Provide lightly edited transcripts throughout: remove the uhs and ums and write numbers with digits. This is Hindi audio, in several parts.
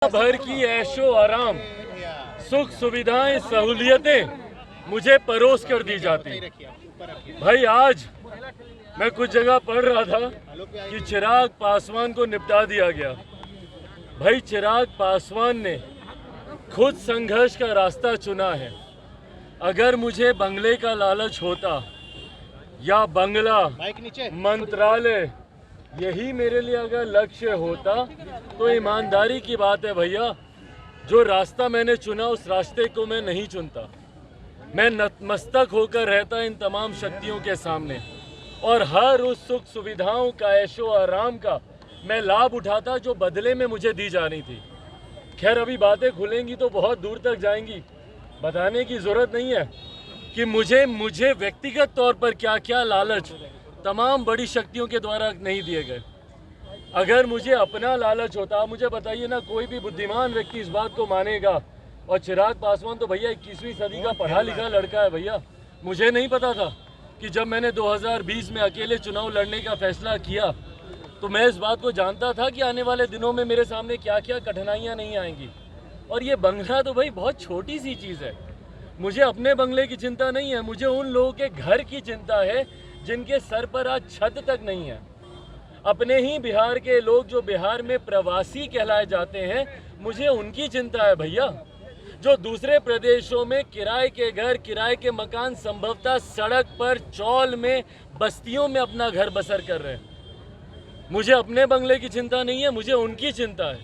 भर की ऐशो आराम, सुख सुविधाएं, सहूलियतें मुझे परोस कर दी जाती। भाई आज मैं कुछ जगह पढ़ रहा था कि चिराग पासवान को निपटा दिया गया। भाई चिराग पासवान ने खुद संघर्ष का रास्ता चुना है। अगर मुझे बंगले का लालच होता या बंगला, मंत्रालय यही मेरे लिए अगर लक्ष्य होता तो ईमानदारी की बात है भैया, जो रास्ता मैंने चुना उस रास्ते को मैं नहीं चुनता। मैं नतमस्तक होकर रहता इन तमाम शक्तियों के सामने और हर उस सुख सुविधाओं का, ऐशो आराम का मैं लाभ उठाता जो बदले में मुझे दी जानी थी। खैर अभी बातें खुलेंगी तो बहुत दूर तक जाएंगी, बताने की ज़रूरत नहीं है कि मुझे व्यक्तिगत तौर पर क्या क्या लालच तमाम बड़ी शक्तियों के द्वारा नहीं दिए गए। अगर मुझे अपना लालच होता, मुझे बताइए ना, कोई भी बुद्धिमान व्यक्ति इस बात को मानेगा। और चिराग पासवान तो भैया 21वीं सदी का पढ़ा लिखा लड़का है भैया। मुझे नहीं पता था कि जब मैंने 2020 में अकेले चुनाव लड़ने का फैसला किया तो मैं इस बात को जानता था कि आने वाले दिनों में मेरे सामने क्या क्या कठिनाइयाँ नहीं आएंगी। और ये बंगला तो भाई बहुत छोटी सी चीज़ है। मुझे अपने बंगले की चिंता नहीं है, मुझे उन लोगों के घर की चिंता है जिनके सर पर आज छत तक नहीं है। अपने ही बिहार के लोग जो बिहार में प्रवासी कहलाए जाते हैं, मुझे उनकी चिंता है भैया, जो दूसरे प्रदेशों में किराए के घर, किराए के मकान, संभवतः सड़क पर, चौल में, बस्तियों में अपना घर बसर कर रहे हैं। मुझे अपने बंगले की चिंता नहीं है, मुझे उनकी चिंता है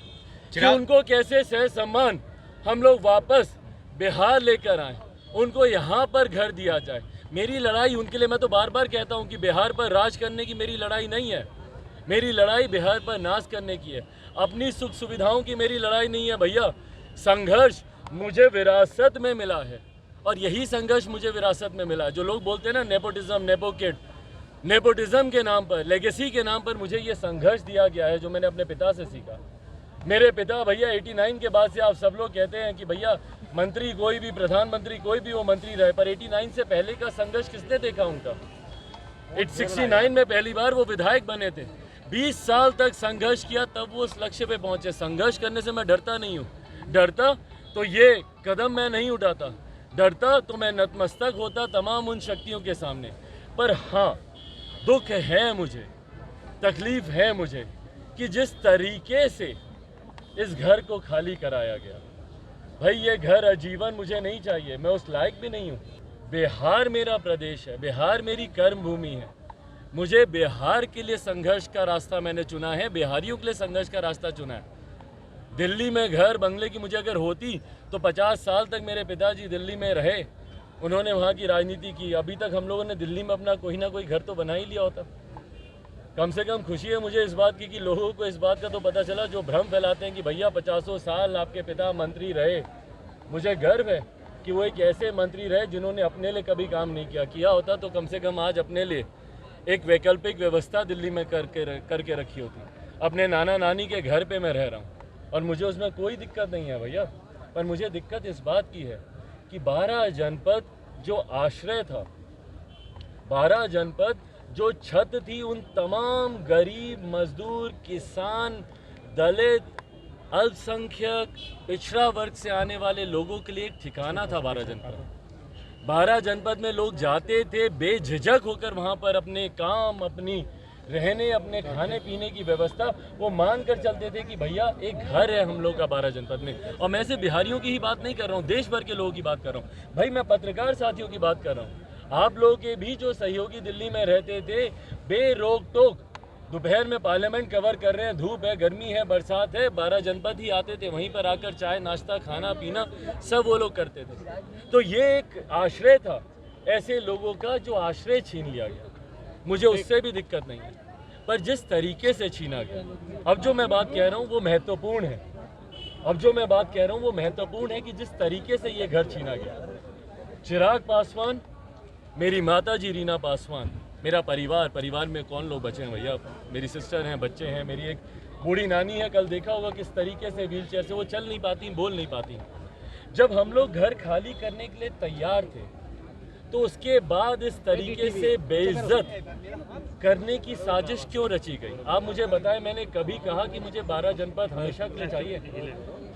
कि उनको कैसे सह सम्मान हम लोग वापस बिहार लेकर आए, उनको यहाँ पर घर दिया जाए। मेरी लड़ाई उनके लिए, मैं तो बार बार कहता हूँ कि बिहार पर राज करने की मेरी लड़ाई नहीं है, मेरी लड़ाई बिहार पर नाश करने की है। अपनी सुख सुविधाओं की मेरी लड़ाई नहीं है भैया। संघर्ष मुझे विरासत में मिला है और यही संघर्ष मुझे विरासत में मिला है। जो लोग बोलते हैं ना नेपोटिज्म, नेपोटिज्म के नाम पर, लेगेसी के नाम पर मुझे ये संघर्ष दिया गया है जो मैंने अपने पिता से सीखा। मेरे पिता भैया 89 के बाद से आप सब लोग कहते हैं कि भैया मंत्री कोई भी, प्रधानमंत्री कोई भी वो मंत्री रहे, पर 89 से पहले का संघर्ष किसने देखा उनका? 69 में पहली बार वो विधायक बने थे। 20 साल तक संघर्ष किया तब वो उस लक्ष्य पे पहुंचे। संघर्ष करने से मैं डरता नहीं हूँ, डरता तो ये कदम मैं नहीं उठाता, डरता तो मैं नतमस्तक होता तमाम उन शक्तियों के सामने। पर हाँ, दुख है मुझे, तकलीफ है मुझे कि जिस तरीके से इस घर को खाली कराया गया। भाई ये घर आजीवन मुझे नहीं चाहिए, मैं उस लायक भी नहीं हूँ। बिहार मेरा प्रदेश है, बिहार मेरी कर्म भूमि है। मुझे बिहार के लिए संघर्ष का रास्ता मैंने चुना है, बिहारियों के लिए संघर्ष का रास्ता चुना है। दिल्ली में घर बंगले की मुझे अगर होती तो 50 साल तक मेरे पिताजी दिल्ली में रहे, उन्होंने वहाँ की राजनीति की। अभी तक हम लोगों ने दिल्ली में अपना कोई ना कोई घर तो बना ही लिया होता। कम से कम खुशी है मुझे इस बात की कि लोगों को इस बात का तो पता चला, जो भ्रम फैलाते हैं कि भैया 50 साल आपके पिता मंत्री रहे। मुझे गर्व है कि वो एक ऐसे मंत्री रहे जिन्होंने अपने लिए कभी काम नहीं किया होता तो कम से कम आज अपने लिए एक वैकल्पिक व्यवस्था दिल्ली में करके रखी होती। अपने नाना नानी के घर पे मैं रह रहा हूँ और मुझे उसमें कोई दिक्कत नहीं है भैया। पर मुझे दिक्कत इस बात की है कि 12 जनपद जो आश्रय था, 12 जनपद जो छत थी, उन तमाम गरीब, मजदूर, किसान, दलित, अल्पसंख्यक, पिछड़ा वर्ग से आने वाले लोगों के लिए एक ठिकाना था 12 जनपद। 12 जनपद में लोग जाते थे बेझिझक होकर, वहाँ पर अपने काम, अपनी रहने, अपने खाने पीने की व्यवस्था वो मान कर चलते थे कि भैया एक घर है हम लोग का 12 जनपद में। और मैं सिर्फ बिहारियों की ही बात नहीं कर रहा हूँ, देश भर के लोगों की बात कर रहा हूँ भाई। मैं पत्रकार साथियों की बात कर रहा हूँ। आप लोगों के भी जो सहयोगी दिल्ली में रहते थे, बेरोक टोक दोपहर में पार्लियामेंट कवर कर रहे हैं, धूप है, गर्मी है, बरसात है, 12 जनपद ही आते थे, वहीं पर आकर चाय नाश्ता, खाना पीना सब वो लोग करते थे। तो ये एक आश्रय था ऐसे लोगों का जो आश्रय छीन लिया गया। मुझे उससे भी दिक्कत नहीं है, पर जिस तरीके से छीना गया, अब जो मैं बात कह रहा हूँ वो महत्वपूर्ण है। अब जो मैं बात कह रहा हूँ वो महत्वपूर्ण है कि जिस तरीके से ये घर छीना गया। चिराग पासवान, मेरी माता जी रीना पासवान, मेरा परिवार में कौन लोग बचे हैं भैया? मेरी सिस्टर हैं, बच्चे हैं, मेरी एक बूढ़ी नानी है। कल देखा होगा किस तरीके से व्हील चेयर से वो चल नहीं पाती, बोल नहीं पाती। जब हम लोग घर खाली करने के लिए तैयार थे तो उसके बाद इस तरीके से बेइज्जत करने की साजिश क्यों रची गई? आप मुझे बताएं, मैंने कभी कहा कि मुझे 12 जनपद हमेशा के लिए चाहिए?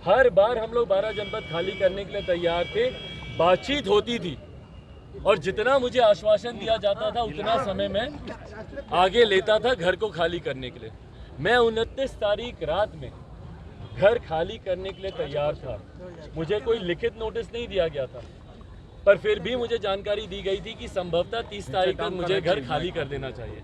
हर बार हम लोग 12 जनपद खाली करने के लिए तैयार थे, बातचीत होती थी और जितना मुझे आश्वासन दिया जाता था उतना समय मैं आगे लेता था घर को खाली करने के लिए। मैं 29 तारीख रात में घर खाली करने के लिए तैयार था। मुझे कोई लिखित नोटिस नहीं दिया गया था, पर फिर भी मुझे जानकारी दी गई थी कि संभवतः 30 तारीख तक मुझे घर खाली कर देना चाहिए।